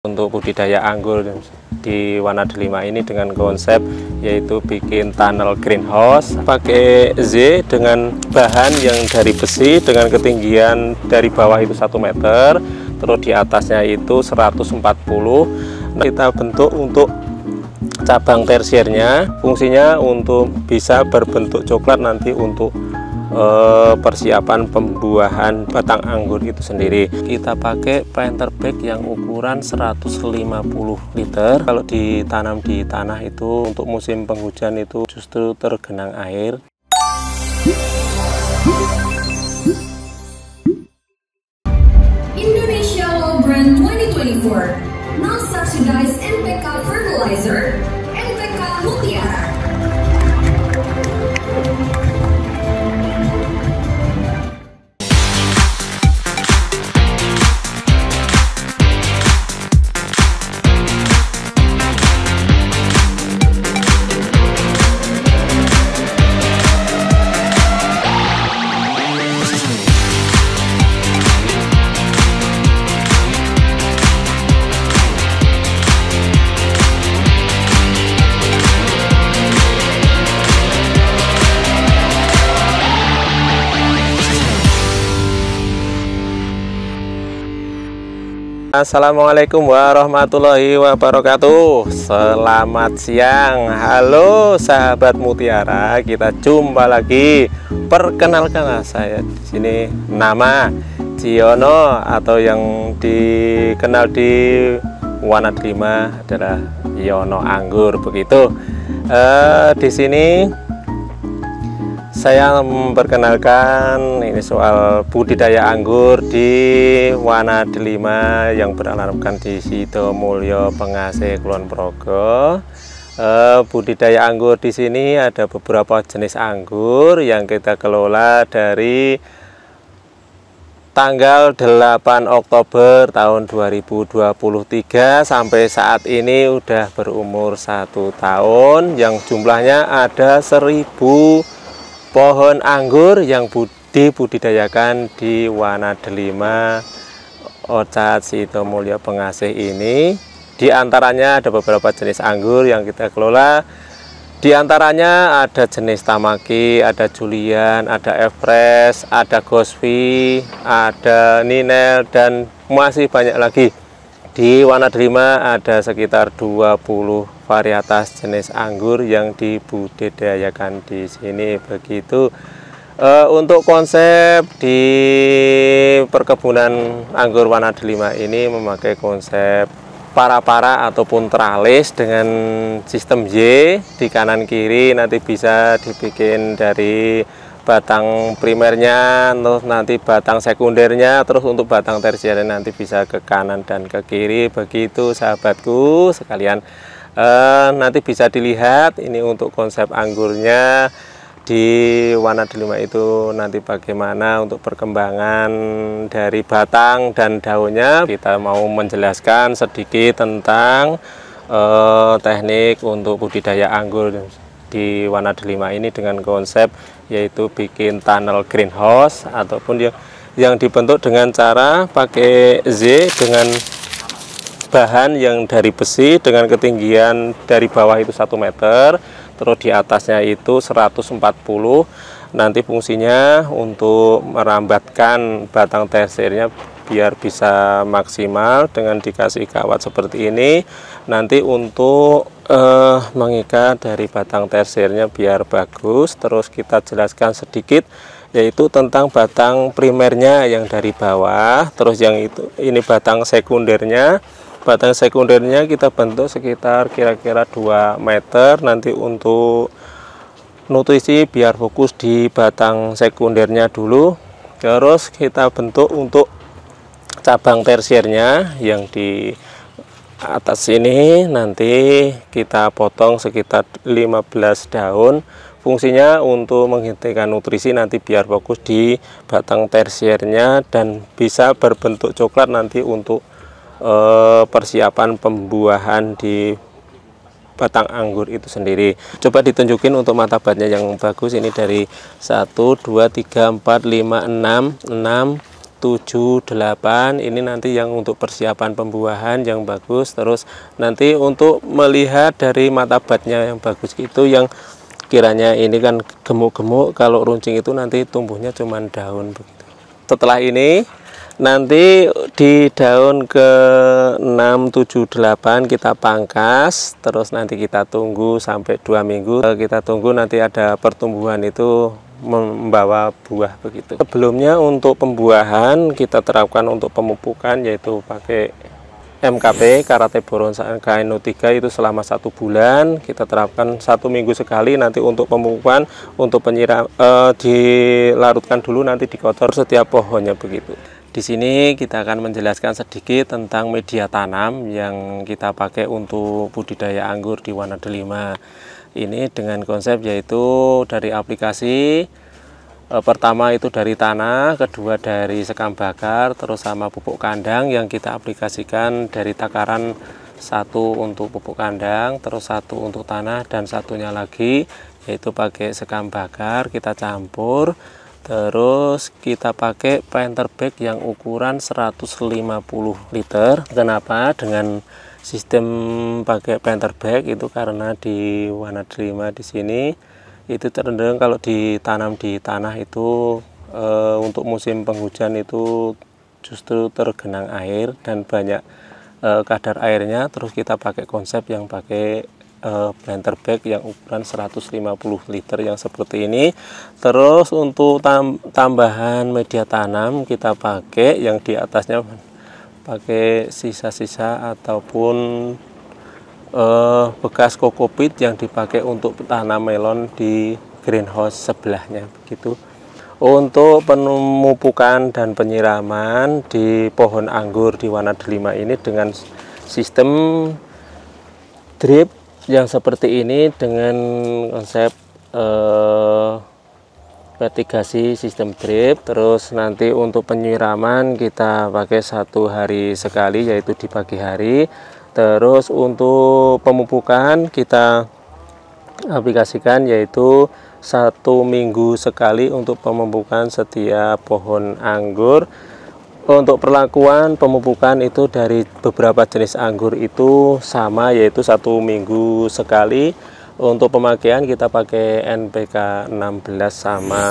Untuk budidaya anggur di Wana Delima ini dengan konsep yaitu bikin tunnel greenhouse pakai Z dengan bahan yang dari besi dengan ketinggian dari bawah itu 1 meter, terus di atasnya itu 140. Kita bentuk untuk cabang tersiernya, fungsinya untuk bisa berbentuk coklat nanti untuk persiapan pembuahan batang anggur itu sendiri. Kita pakai planter bag yang ukuran 150 liter. Kalau ditanam di tanah itu untuk musim penghujan itu justru tergenang air. Indonesia Low Brand 2024 non-subsidized NPK fertilizer, NPK Mutiara. Assalamualaikum warahmatullahi wabarakatuh. Selamat siang. Halo sahabat Mutiara, kita jumpa lagi. Perkenalkan saya di sini, nama Ciono atau yang dikenal di Wana Delima adalah Yono Anggur begitu. Di sini saya memperkenalkan ini soal budidaya anggur di Wana Delima yang beralamatkan di Sidomulyo, Pengasih, Kulon Progo. Budidaya anggur di sini ada beberapa jenis anggur yang kita kelola dari tanggal 8 Oktober tahun 2023 sampai saat ini udah berumur 1 tahun, yang jumlahnya ada 1000 pohon anggur yang dibudidayakan di Wana Delima, Ocat, Sidomulyo, Pengasih ini. Di antaranya ada beberapa jenis anggur yang kita kelola. Di antaranya ada jenis Tamaki, ada Julian, ada Everest, ada Gosvi, ada Ninel, dan masih banyak lagi. Di Wana Delima ada sekitar 20 varietas jenis anggur yang dibudidayakan di sini begitu. Untuk konsep di perkebunan anggur Wana Delima ini memakai konsep para-para ataupun tralis dengan sistem Y di kanan kiri. Nanti bisa dibikin dari batang primernya, terus nanti batang sekundernya, terus untuk batang tersiernya nanti bisa ke kanan dan ke kiri begitu sahabatku sekalian. Nanti bisa dilihat ini untuk konsep anggurnya di Wana Delima itu nanti bagaimana untuk perkembangan dari batang dan daunnya. Kita mau menjelaskan sedikit tentang teknik untuk budidaya anggur di Wana Delima ini dengan konsep yaitu bikin tunnel greenhouse ataupun yang dibentuk dengan cara pakai Z dengan bahan yang dari besi dengan ketinggian dari bawah itu 1 meter, terus di atasnya itu 140. Nanti fungsinya untuk merambatkan batang tersiernya biar bisa maksimal dengan dikasih kawat seperti ini. Nanti untuk mengikat dari batang tersiernya biar bagus. Terus kita jelaskan sedikit yaitu tentang batang primernya yang dari bawah, terus yang ini batang sekundernya. Batang sekundernya kita bentuk sekitar kira-kira 2 meter. Nanti untuk nutrisi biar fokus di batang sekundernya dulu. Terus kita bentuk untuk cabang tersiernya yang di atas ini nanti kita potong sekitar 15 daun. Fungsinya untuk menghentikan nutrisi nanti biar fokus di batang tersiernya dan bisa berbentuk coklat nanti untuk persiapan pembuahan di batang anggur itu sendiri. Coba ditunjukin untuk mata batnya yang bagus. Ini dari 1, 2, 3, 4, 5, 6 7, 8 ini nanti yang untuk persiapan pembuahan yang bagus. Terus nanti untuk melihat dari mata batnya yang bagus itu, yang kiranya ini kan gemuk-gemuk, kalau runcing itu nanti tumbuhnya cuman daun begitu. Setelah ini nanti di daun ke 6, 7, 8 kita pangkas, terus nanti kita tunggu sampai 2 minggu. Kita tunggu nanti ada pertumbuhan itu membawa buah begitu. Sebelumnya untuk pembuahan kita terapkan untuk pemupukan, yaitu pakai MKP Karate Boron KNO 3 itu selama 1 bulan. Kita terapkan 1 minggu sekali. Nanti untuk pemupukan, untuk penyiram dilarutkan dulu, nanti dikotor setiap pohonnya begitu. Di sini kita akan menjelaskan sedikit tentang media tanam yang kita pakai untuk budidaya anggur di Wana Delima. Ini dengan konsep yaitu dari aplikasi, pertama itu dari tanah, kedua dari sekam bakar, terus sama pupuk kandang yang kita aplikasikan dari takaran 1 untuk pupuk kandang, terus 1 untuk tanah, dan satunya lagi yaitu pakai sekam bakar kita campur. Terus kita pakai planter bag yang ukuran 150 liter. Kenapa dengan sistem pakai planter bag itu? Karena di Wana Delima di sini itu cenderung kalau ditanam di tanah itu untuk musim penghujan itu justru tergenang air dan banyak kadar airnya. Terus kita pakai konsep yang pakai planter bag yang ukuran 150 liter yang seperti ini. Terus untuk tambahan media tanam kita pakai yang di atasnya pakai sisa-sisa ataupun bekas kokopit yang dipakai untuk tanam melon di greenhouse sebelahnya begitu. Untuk pemupukan dan penyiraman di pohon anggur di Wana Delima ini dengan sistem drip yang seperti ini, dengan konsep mitigasi sistem drip. Terus nanti untuk penyiraman kita pakai 1 hari sekali, yaitu di pagi hari. Terus untuk pemupukan kita aplikasikan yaitu 1 minggu sekali untuk pemupukan setiap pohon anggur. Untuk perlakuan pemupukan itu dari beberapa jenis anggur itu sama, yaitu 1 minggu sekali. Untuk pemakaian kita pakai NPK 16 sama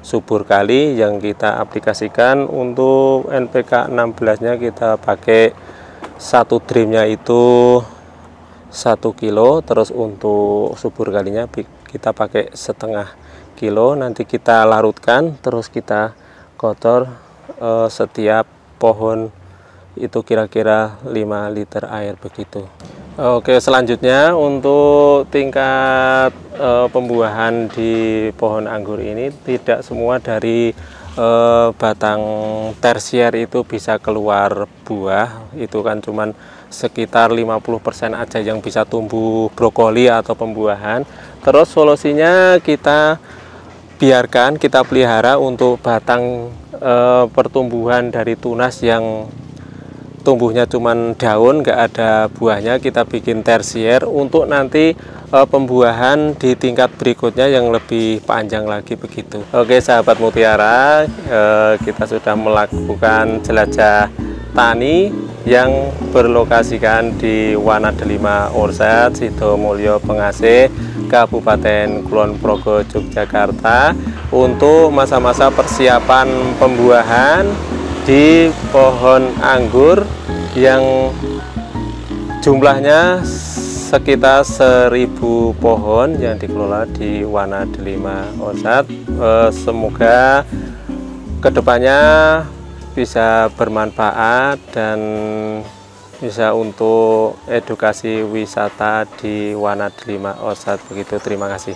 subur kali yang kita aplikasikan. Untuk NPK 16 nya kita pakai 1 dripnya itu 1 kilo. Terus untuk subur kalinya kita pakai setengah kilo. Nanti kita larutkan, terus kita kotor setiap pohon itu kira-kira 5 liter air begitu. Oke, selanjutnya untuk tingkat pembuahan di pohon anggur ini, tidak semua dari batang tersier itu bisa keluar buah. Itu kan cuman sekitar 50% aja yang bisa tumbuh brokoli atau pembuahan. Terus solusinya kita biarkan, kita pelihara untuk batang pertumbuhan dari tunas yang tumbuhnya cuman daun, nggak ada buahnya, kita bikin tersier untuk nanti pembuahan di tingkat berikutnya yang lebih panjang lagi begitu. Oke sahabat Mutiara, kita sudah melakukan jelajah tani yang berlokasikan di Wana Delima Orchard, Sidomulyo Pengasih, Kabupaten Kulon Progo, Yogyakarta, untuk masa-masa persiapan pembuahan di pohon anggur yang jumlahnya sekitar 1000 pohon yang dikelola di Wana Delima Orchard. Semoga kedepannya bisa bermanfaat dan bisa untuk edukasi wisata di Wana Delima Orchard begitu. Terima kasih.